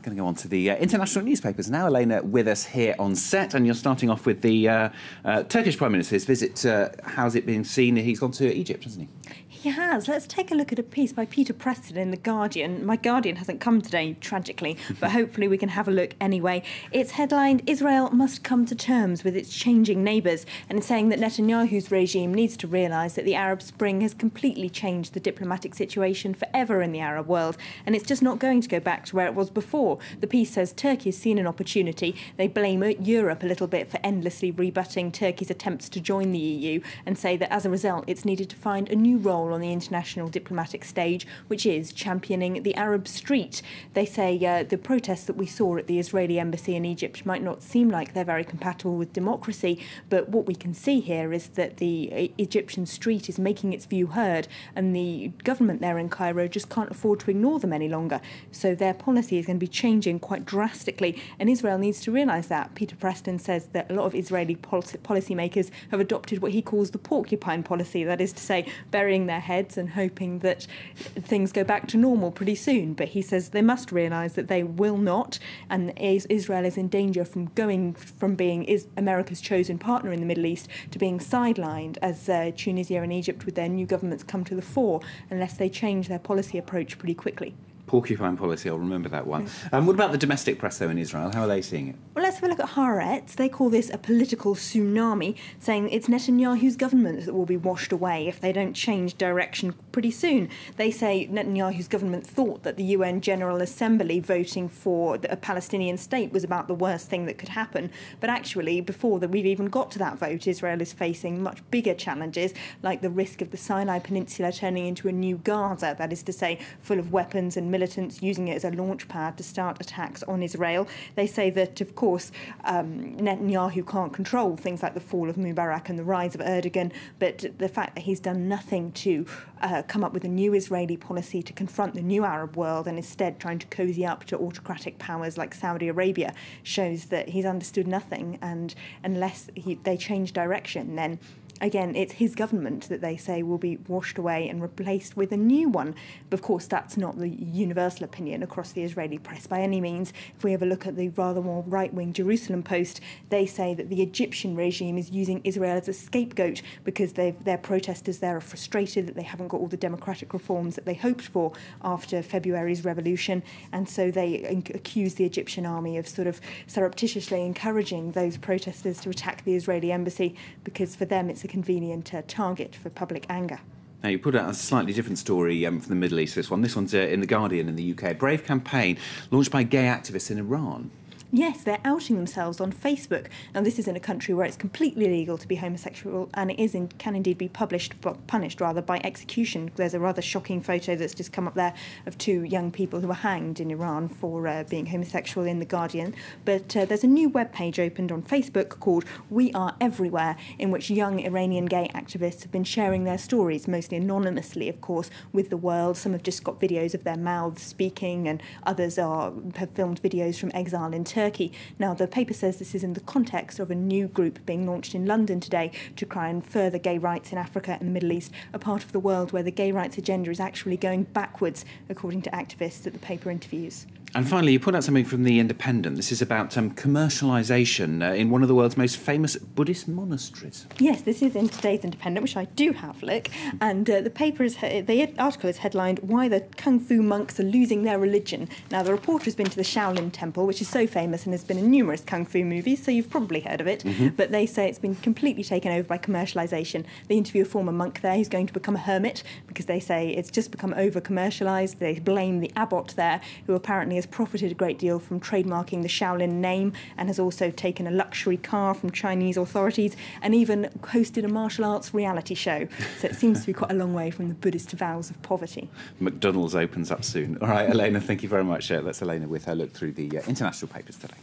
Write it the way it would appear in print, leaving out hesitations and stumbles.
Going to go on to the international newspapers now. Elena with us here on set, and you're starting off with the Turkish Prime Minister's visit. How's it been seen? He's gone to Egypt, hasn't he? He has. Let's take a look at a piece by Peter Preston in The Guardian. My Guardian hasn't come today, tragically, but hopefully we can have a look anyway. It's headlined, Israel must come to terms with its changing neighbours, and it's saying that Netanyahu's regime needs to realise that the Arab Spring has completely changed the diplomatic situation forever in the Arab world, and it's just not going to go back to where it was before. The piece says Turkey has seen an opportunity. They blame Europe a little bit for endlessly rebutting Turkey's attempts to join the EU, and say that as a result it's needed to find a new role on the international diplomatic stage, which is championing the Arab street. They say the protests that we saw at the Israeli embassy in Egypt might not seem like they're very compatible with democracy, but what we can see here is that the Egyptian street is making its view heard, and the government there in Cairo just can't afford to ignore them any longer. So their policy is going to be changing quite drastically, and Israel needs to realise that. Peter Preston says that a lot of Israeli policymakers have adopted what he calls the porcupine policy, that is to say, burying their heads and hoping that things go back to normal pretty soon. But he says they must realise that they will not, and Israel is in danger from going from being America's chosen partner in the Middle East to being sidelined as Tunisia and Egypt with their new governments come to the fore, unless they change their policy approach pretty quickly. Porcupine policy, I'll remember that one. What about the domestic press, though, in Israel? How are they seeing it? Well, let's have a look at Haaretz. They call this a political tsunami, saying it's Netanyahu's government that will be washed away if they don't change direction pretty soon. They say Netanyahu's government thought that the UN General Assembly voting for a Palestinian state was about the worst thing that could happen. But actually, before we've even got to that vote, Israel is facing much bigger challenges, like the risk of the Sinai Peninsula turning into a new Gaza, that is to say, full of weapons and militants using it as a launch pad to start attacks on Israel. They say that, of course, Netanyahu can't control things like the fall of Mubarak and the rise of Erdogan, but the fact that he's done nothing to come up with a new Israeli policy to confront the new Arab world, and instead trying to cozy up to autocratic powers like Saudi Arabia, shows that he's understood nothing, and unless they change direction, then again, it's his government that they say will be washed away and replaced with a new one. But of course, that's not the universal opinion across the Israeli press by any means. If we have a look at the rather more right-wing Jerusalem Post, they say that the Egyptian regime is using Israel as a scapegoat because their protesters there are frustrated that they haven't got all the democratic reforms that they hoped for after February's revolution. And so they accuse the Egyptian army of sort of surreptitiously encouraging those protesters to attack the Israeli embassy, because for them it's a convenient target for public anger. Now, you put out a slightly different story from the Middle East, this one. This one's in The Guardian in the UK. A brave campaign launched by gay activists in Iran. Yes, they're outing themselves on Facebook. Now, this is in a country where it's completely illegal to be homosexual, and it can indeed be punished by execution. There's a rather shocking photo that's just come up there of two young people who were hanged in Iran for being homosexual in The Guardian. But there's a new webpage opened on Facebook called We Are Everywhere, in which young Iranian gay activists have been sharing their stories, mostly anonymously, of course, with the world. Some have just got videos of their mouths speaking, and others have filmed videos from exile in Turkey. Now, the paper says this is in the context of a new group being launched in London today to try and further gay rights in Africa and the Middle East, a part of the world where the gay rights agenda is actually going backwards, according to activists that the paper interviews. And finally, you put out something from The Independent. This is about commercialisation in one of the world's most famous Buddhist monasteries. Yes, this is in today's Independent, which I do have a look. And the article is headlined, Why the Kung Fu Monks Are Losing Their Religion. Now, the reporter has been to the Shaolin Temple, which is so famous and has been in numerous Kung Fu movies, so you've probably heard of it. But they say it's been completely taken over by commercialisation. They interview a former monk there who's going to become a hermit, because they say it's just become over-commercialised. They blame the abbot there, who apparently has profited a great deal from trademarking the Shaolin name, and has also taken a luxury car from Chinese authorities, and even hosted a martial arts reality show. So it seems to be quite a long way from the Buddhist vows of poverty. McDonald's opens up soon. All right, Elena, thank you very much. That's Elena with her look through the international papers today.